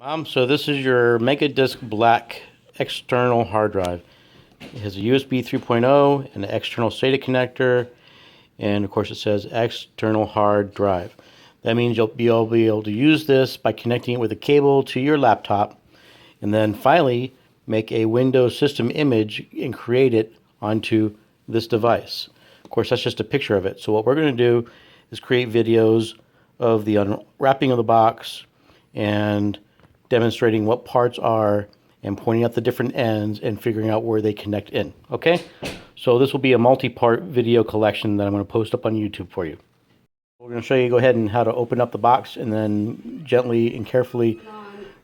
So this is your Megadisk Black external hard drive. It has a USB 3.0 and an external SATA connector, and of course it says external hard drive. That means you'll be able to use this by connecting it with a cable to your laptop, and then finally make a Windows system image and create it onto this device. Of course, that's just a picture of it. So what we're going to do is create videos of the unwrapping of the box and demonstrating what parts are and pointing out the different ends and figuring out where they connect in. Okay? So this will be a multi-part video collection that I'm going to post up on YouTube for you. We're going to show you go ahead and how to open up the box and then gently and carefully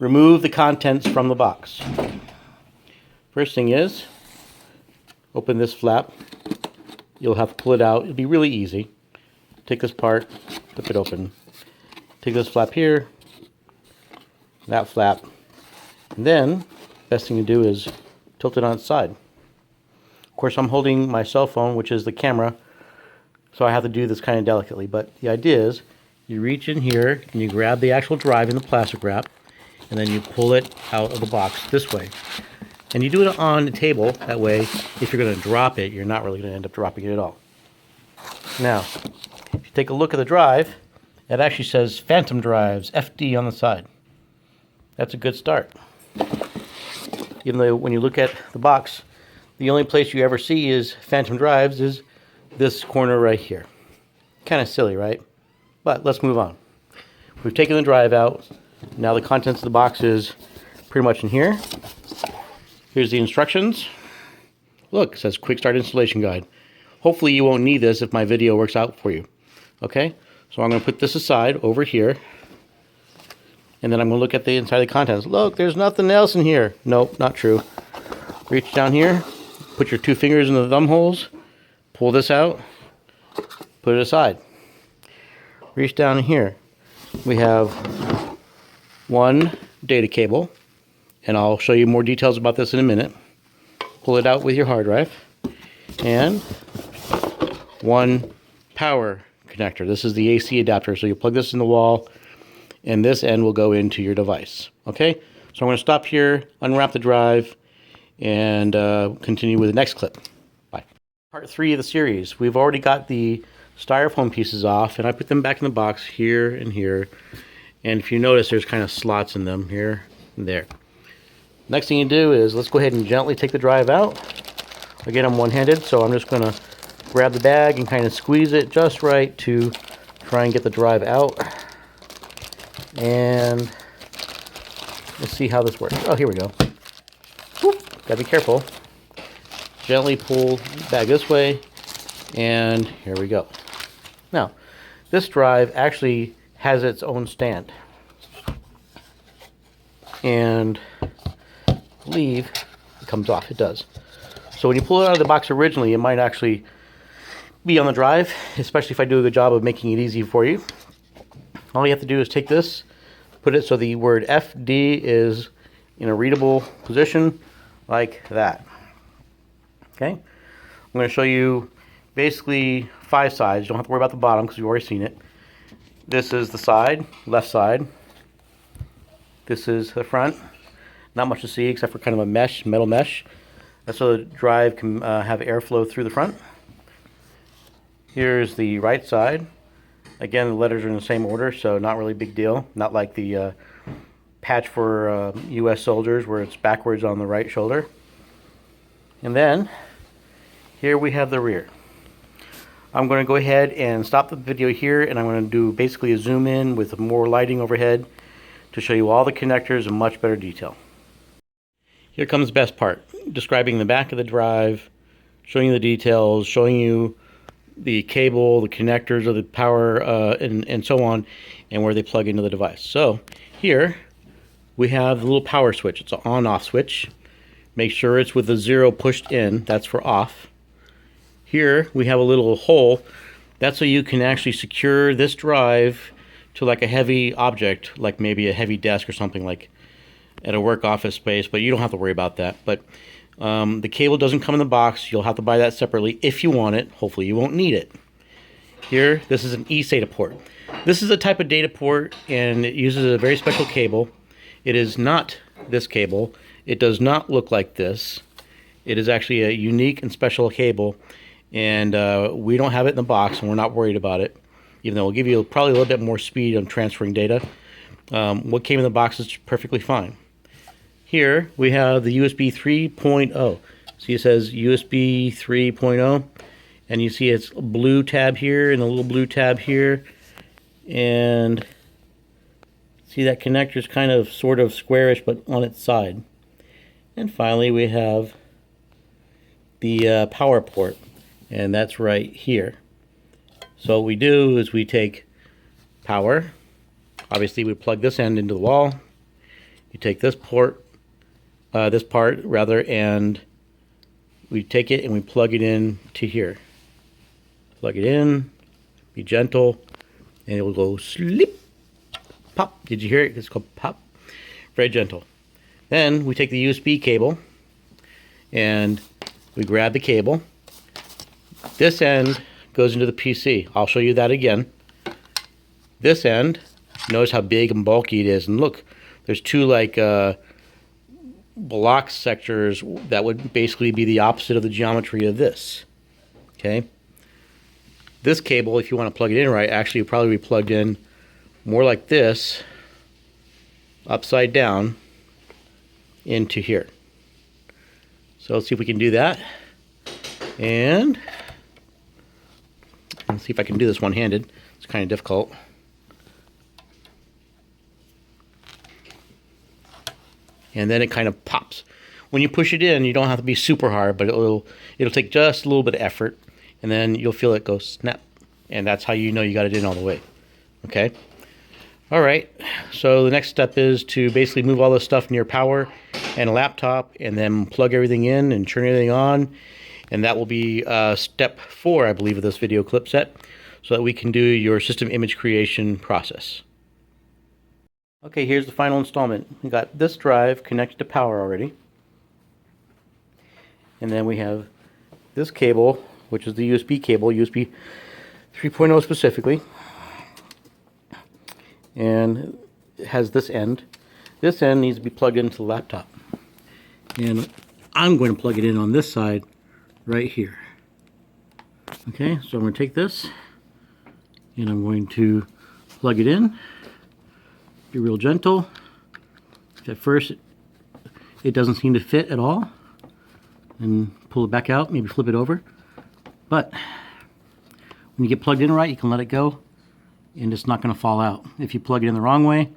remove the contents from the box. First thing is, open this flap. You'll have to pull it out. It'll be really easy. Take this part, flip it open. Take this flap here, that flap, and then best thing to do is tilt it on its side. Of course, I'm holding my cell phone, which is the camera, so I have to do this kind of delicately, but the idea is you reach in here and you grab the actual drive in the plastic wrap, and then you pull it out of the box this way. And you do it on the table, that way if you're going to drop it, you're not really going to end up dropping it at all. Now, if you take a look at the drive, it actually says Phantom Drives, FD on the side. That's a good start. Even though when you look at the box, the only place you ever see is Phantom Drives is this corner right here. Kind of silly, right? But let's move on. We've taken the drive out. Now the contents of the box is pretty much in here. Here's the instructions. Look, it says Quick Start Installation Guide. Hopefully you won't need this if my video works out for you. Okay? So I'm going to put this aside over here. And then I'm going to look at the inside of the contents. Look, there's nothing else in here. Nope, not true. Reach down here. Put your two fingers in the thumb holes. Pull this out. Put it aside. Reach down here. We have one data cable. And I'll show you more details about this in a minute. Pull it out with your hard drive. And one power connector. This is the AC adapter. So you plug this in the wall, and this end will go into your device. Okay? So I'm going to stop here, unwrap the drive, and continue with the next clip. Bye. Part 3 of the series. We've already got the styrofoam pieces off, and I put them back in the box here and here. And if you notice, there's kind of slots in them here and there. Next thing you do is, let's go ahead and gently take the drive out. Again, I'm one-handed, so I'm just going to grab the bag and kind of squeeze it just right to try and get the drive out. And let's see how this works. Oh, here we go. Whoop. Gotta be careful. Gently pull the bag this way, and here we go. Now, this drive actually has its own stand. And I believe it comes off. It does. So when you pull it out of the box originally, it might actually be on the drive, especially if I do a good job of making it easy for you. All you have to do is take this, put it so the word FD is in a readable position, like that. Okay? I'm going to show you basically 5 sides. You don't have to worry about the bottom because you've already seen it. This is the side, left side. This is the front. Not much to see except for kind of a mesh, metal mesh. That's so the drive can have airflow through the front. Here's the right side. Again, the letters are in the same order, so not really a big deal. Not like the patch for U.S. soldiers where it's backwards on the right shoulder. And then, here we have the rear. I'm going to go ahead and stop the video here, and I'm going to do basically a zoom in with more lighting overhead to show you all the connectors in much better detail. Here comes the best part, describing the back of the drive, showing you the details, showing you the cable, the connectors of the power, and so on, and where they plug into the device. So here we have the little power switch. It's an on-off switch. Make sure it's with the 0 pushed in. That's for off. Here we have a little hole. That's so you can actually secure this drive to like a heavy object, like maybe a heavy desk or something, like at a work office space, but you don't have to worry about that. But the cable doesn't come in the box. You'll have to buy that separately if you want it. Hopefully you won't need it. Here, this is an eSATA port. This is a type of data port, and it uses a very special cable. It is not this cable. It does not look like this. It is actually a unique and special cable, and we don't have it in the box, and we're not worried about it, even though it'll give you probably a little bit more speed on transferring data. What came in the box is perfectly fine. Here we have the USB 3.0. See, it says USB 3.0, and you see it's a blue tab here and a little blue tab here, and see that connector is kind of sort of squarish but on its side. And finally we have the power port, and that's right here. So what we do is we take power. Obviously we plug this end into the wall. You take this part rather, and we take it and we plug it in to here. Plug it in, be gentle, and it will go slip, pop. Did you hear it? It's called pop. Very gentle. Then we take the USB cable and we grab the cable. This end goes into the PC. I'll show you that again. This end, notice how big and bulky it is. And look, there's two like block sectors that would basically be the opposite of the geometry of this. Okay. This cable, if you want to plug it in right, actually would probably be plugged in more like this, upside down, into here. So let's see if we can do that. And let's see if I can do this one-handed. It's kind of difficult. And then it kind of pops. When you push it in, you don't have to be super hard, but it'll take just a little bit of effort, and then you'll feel it go snap. And that's how you know you got it in all the way. Okay? All right. So the next step is to basically move all this stuff near power and a laptop, and then plug everything in and turn everything on. And that will be step 4, I believe, of this video clip set, so that we can do your system image creation process. Okay, here's the final installment. We got this drive connected to power already. And then we have this cable, which is the USB cable, USB 3.0 specifically. And it has this end. This end needs to be plugged into the laptop. And I'm going to plug it in on this side right here. Okay, so I'm going to take this and I'm going to plug it in. Be real gentle. At first it doesn't seem to fit at all. And pull it back out, maybe flip it over. But when you get plugged in right, you can let it go and it's not going to fall out. If you plug it in the wrong way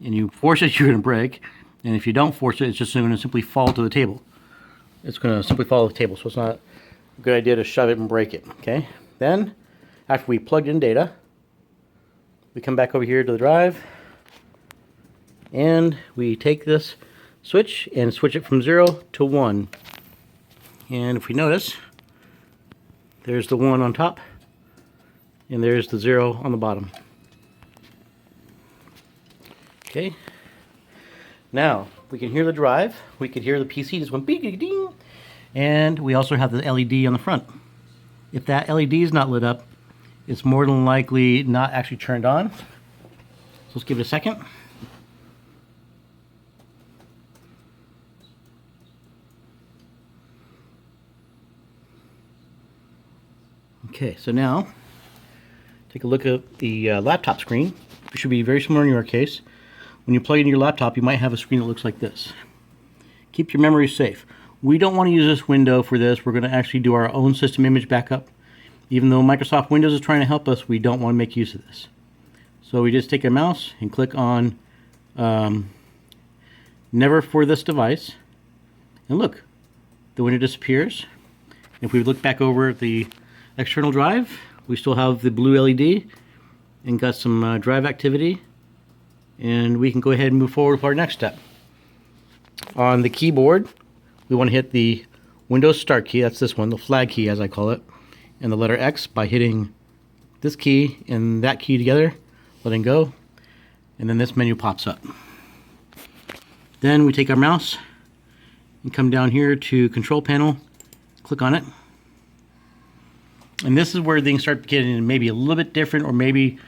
and you force it, you're going to break. And if you don't force it, it's just going to simply fall to the table. It's going to simply fall to the table, so it's not a good idea to shove it and break it. Okay. Then, after we plugged in data, we come back over here to the drive, and we take this switch and switch it from 0 to 1. And if we notice, there's the 1 on top, and there's the 0 on the bottom. Okay. Now, we can hear the drive, we can hear the PC just went ding, and we also have the LED on the front. If that LED is not lit up, it's more than likely not actually turned on. So let's give it a second. Okay, so now, take a look at the laptop screen. It should be very similar in your case. When you plug in your laptop, you might have a screen that looks like this. Keep your memory safe. We don't want to use this window for this. We're going to actually do our own system image backup. Even though Microsoft Windows is trying to help us, we don't want to make use of this. So we just take a mouse and click on Never for this device. And look, the window disappears. If we look back over at the external drive, we still have the blue LED and got some drive activity. And we can go ahead and move forward with our next step. On the keyboard, we want to hit the Windows Start key, that's this one, the flag key as I call it, and the letter X by hitting this key and that key together, letting go, and then this menu pops up. Then we take our mouse and come down here to Control Panel, click on it, and this is where things start getting maybe a little bit different, or maybe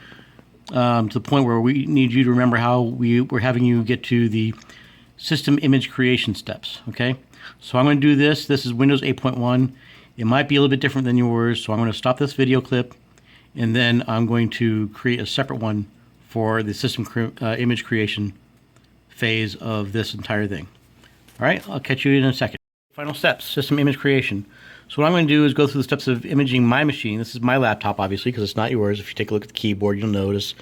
to the point where we need you to remember how we're having you get to the system image creation steps, okay? So I'm going to do this. This is Windows 8.1. It might be a little bit different than yours, so I'm going to stop this video clip, and then I'm going to create a separate one for the system image creation phase of this entire thing. All right, I'll catch you in a second. Final steps, system image creation. So what I'm going to do is go through the steps of imaging my machine. This is my laptop, obviously, because it's not yours. If you take a look at the keyboard, you'll notice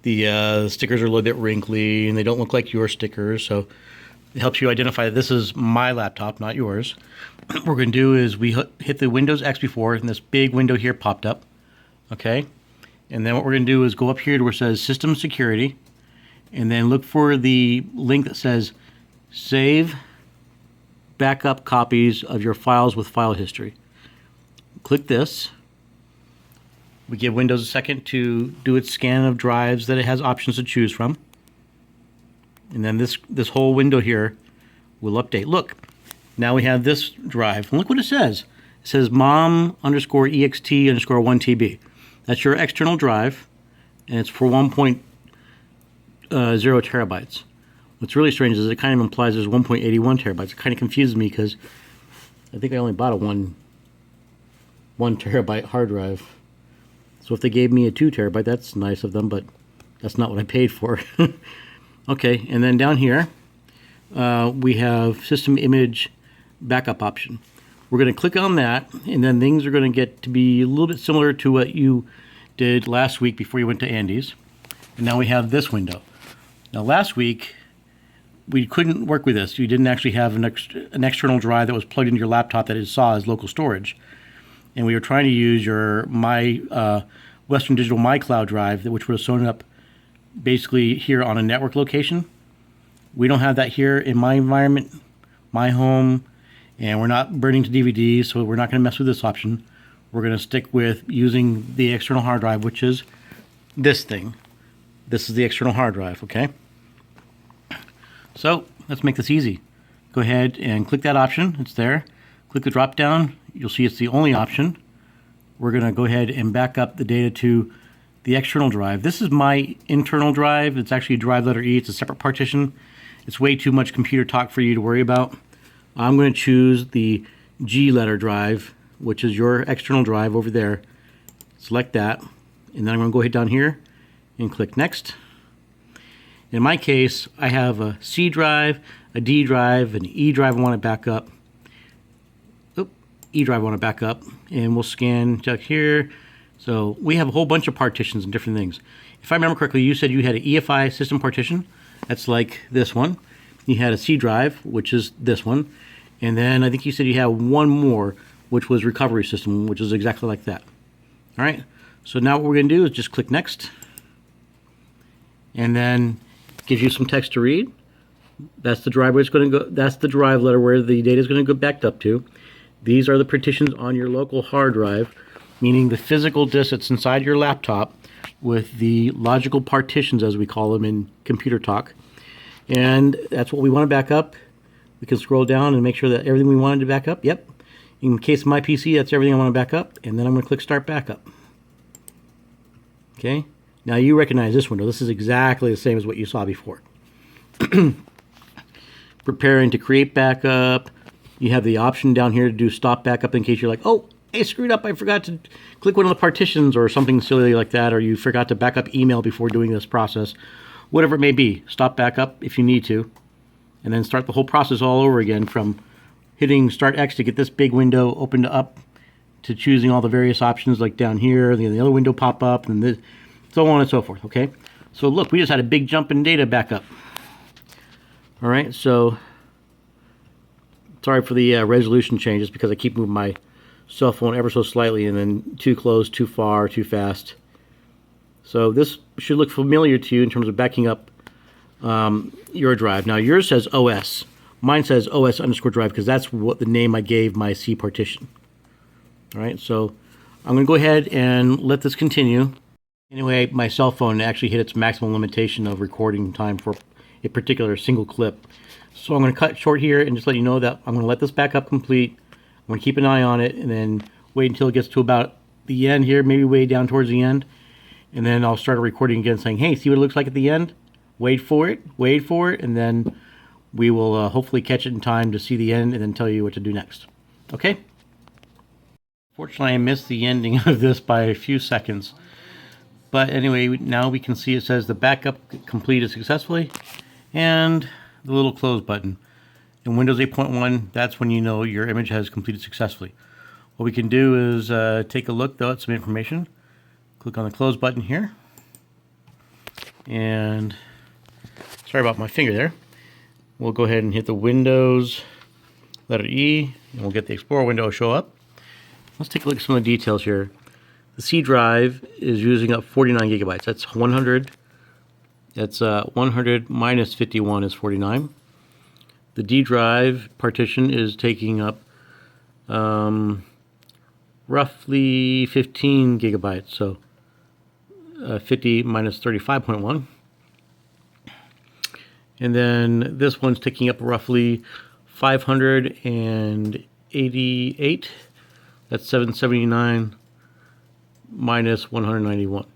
the stickers are a little bit wrinkly, and they don't look like your stickers, so it helps you identify that this is my laptop, not yours. What we're going to do is we hit the Windows X before, and this big window here popped up, okay? And then what we're going to do is go up here to where it says System Security, and then look for the link that says Save Backup Copies of your files with file history. Click this. We give Windows a second to do its scan of drives that it has options to choose from. And then this whole window here will update. Look, now we have this drive. And look what it says. It says mom_ext_1TB. That's your external drive, and it's for 1.0 terabytes. What's really strange is it kind of implies there's 1.81 terabytes. It kind of confuses me because I think I only bought a 1 terabyte hard drive. So if they gave me a 2 terabyte, that's nice of them, but that's not what I paid for. Okay, and then down here, we have System Image Backup option. We're going to click on that, and then things are going to get to be a little bit similar to what you did last week before you went to Andy's. And now we have this window. Now last week, we couldn't work with this. You didn't actually have an external drive that was plugged into your laptop that it saw as local storage. And we were trying to use your Western Digital MyCloud drive, which would have shown up basically here on a network location. We don't have that here in my environment, my home, and we're not burning to DVDs, so we're not going to mess with this option. We're going to stick with using the external hard drive, which is this thing. This is the external hard drive, okay? So let's make this easy. Go ahead and click that option. It's there. Click the drop down. You'll see it's the only option. We're going to go ahead and back up the data to the external drive. This is my internal drive. It's actually drive letter E. It's a separate partition. It's way too much computer talk for you to worry about. I'm going to choose the G letter drive, which is your external drive over there. Select that, and then I'm going to go ahead down here and click Next. In my case, I have a C drive, a D drive, an E drive I want to back up. E drive I want to back up, and we'll scan check here. So we have a whole bunch of partitions and different things. If I remember correctly, you said you had an EFI system partition. That's like this one. You had a C drive, which is this one. And then I think you said you had one more, which was recovery system, which is exactly like that. All right. So now what we're going to do is just click Next. And then it gives you some text to read. That's the drive where it's going to go. That's the drive letter where the data is going to go backed up to. These are the partitions on your local hard drive, meaning the physical disk that's inside your laptop with the logical partitions, as we call them in computer talk. And that's what we want to back up. We can scroll down and make sure that everything we wanted to back up. Yep. In case of my PC, that's everything I want to back up. And then I'm going to click Start Backup. Okay. Now you recognize this window. This is exactly the same as what you saw before. Preparing to create backup. You have the option down here to do stop backup in case you're like, oh, hey, screwed up. I forgot to click one of the partitions or something silly like that, or you forgot to back up email before doing this process. Whatever it may be, stop backup if you need to, and then start the whole process all over again from hitting Start X to get this big window opened up to choosing all the various options like down here, the other window pop up, and this, so on and so forth, okay? So look, we just had a big jump in data backup. All right, so sorry for the resolution changes because I keep moving my cell phone ever so slightly and then too close, too far, too fast. So this should look familiar to you in terms of backing up your drive. Now yours says OS. Mine says OS_drive because that's what the name I gave my C partition. All right, so I'm going to go ahead and let this continue. Anyway, my cell phone actually hit its maximum limitation of recording time for a particular single clip. So I'm going to cut short here and just let you know that I'm going to let this back up complete. I'm going to keep an eye on it and then wait until it gets to about the end here, maybe way down towards the end. And then I'll start a recording again saying, hey, see what it looks like at the end? Wait for it, and then we will hopefully catch it in time to see the end and then tell you what to do next. Okay? Fortunately, I missed the ending of this by a few seconds. But anyway, now we can see it says the backup completed successfully and the little close button. In Windows 8.1, that's when you know your image has completed successfully. What we can do is take a look though at some information. Click on the close button here. And sorry about my finger there. We'll go ahead and hit the Windows letter E, and we'll get the Explorer window show up. Let's take a look at some of the details here. The C drive is using up 49 gigabytes. That's 100. That's 100 minus 51 is 49. The D drive partition is taking up roughly 15 gigabytes. So 50 minus 35.1. And then this one's taking up roughly 588. That's 779 minus 191.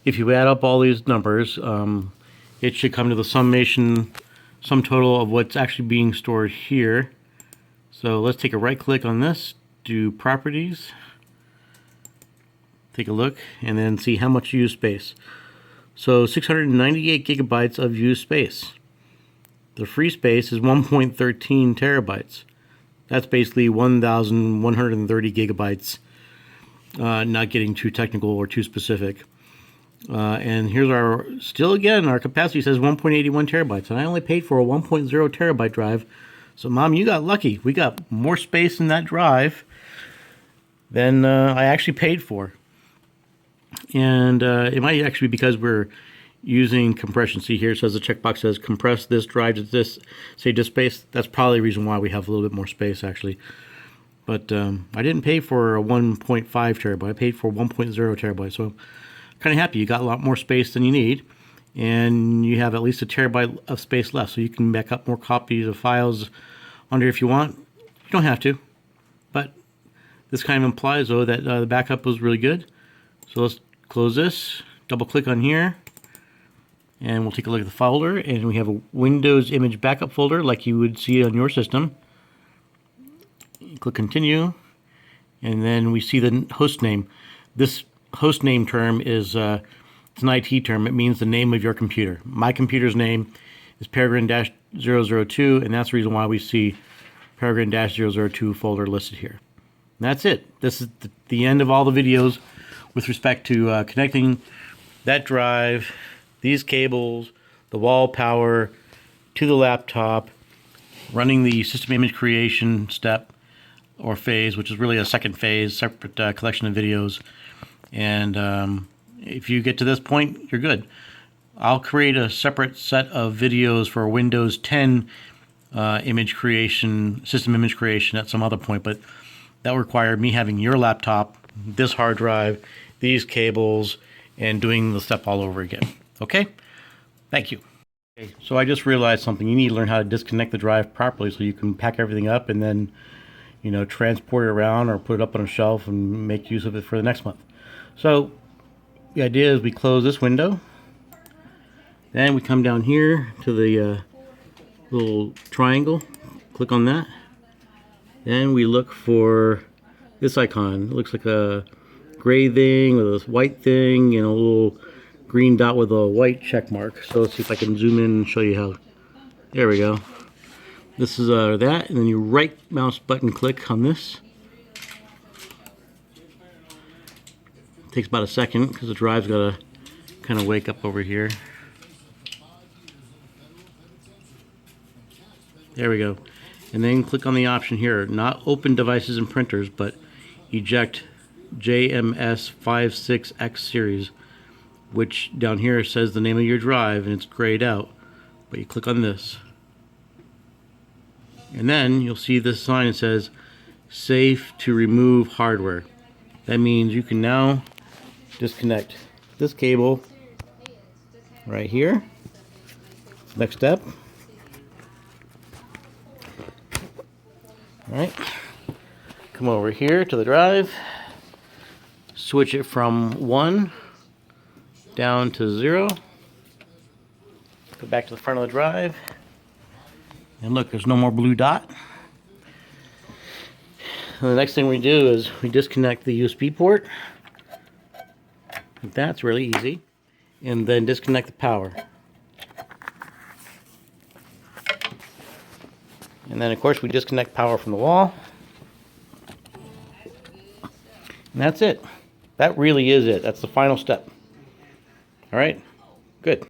If you add up all these numbers, it should come to the sum total of what's actually being stored here. So let's take a right click on this, do properties, take a look, and then see how much used space. So 698 gigabytes of used space. The free space is 1.13 terabytes. That's basically 1,130 gigabytes. Not getting too technical or too specific. And here's our capacity says 1.81 terabytes, and I only paid for a 1.0 terabyte drive. So Mom, you got lucky. We got more space in that drive than I actually paid for. And it might actually be because we're using compression. See here, it says the checkbox says compress this drive to this, say disk space. That's probably the reason why we have a little bit more space actually. But I didn't pay for a 1.5 terabyte. I paid for 1.0 terabyte. So kind of happy. You got a lot more space than you need, and you have at least a terabyte of space left. So you can back up more copies of files under if you want. You don't have to, but this kind of implies though that the backup was really good. So let's close this. Double click on here. And we'll take a look at the folder, and we have a Windows image backup folder like you would see on your system. Click continue, and then we see the host name. This host name term is it's an IT term. It means the name of your computer. My computer's name is Peregrine-002, and that's the reason why we see Peregrine-002 folder listed here. And that's it. This is the end of all the videos with respect to connecting that drive, these cables, the wall power to the laptop, running the system image creation step or phase, which is really a second phase, separate collection of videos. And if you get to this point, you're good. I'll create a separate set of videos for Windows 10 image creation, system image creation at some other point, but that will require me having your laptop, this hard drive, these cables, and doing the step all over again. Okay? Thank you. Okay, so I just realized something. You need to learn how to disconnect the drive properly so you can pack everything up and then, you know, transport it around or put it up on a shelf and make use of it for the next month. So the idea is we close this window. Then we come down here to the little triangle. Click on that. Then we look for this icon. It looks like a gray thing with a white thing and a little green dot with a white check mark. So let's see if I can zoom in and show you how. There we go. This is that, and then you right mouse button click on this. It takes about a second because the drive's got to kind of wake up over here. There we go. And then click on the option here, not open devices and printers, but eject JMS56X series, which down here says the name of your drive and it's grayed out. But you click on this. And then you'll see this sign that says safe to remove hardware. That means you can now disconnect this cable right here. Next step. Alright, come over here to the drive, switch it from 1 down to 0. Go back to the front of the drive. And look, there's no more blue dot. And the next thing we do is we disconnect the USB port. That's really easy. And then disconnect the power. And then of course we disconnect power from the wall. And that's it. That really is it. That's the final step. All right, good.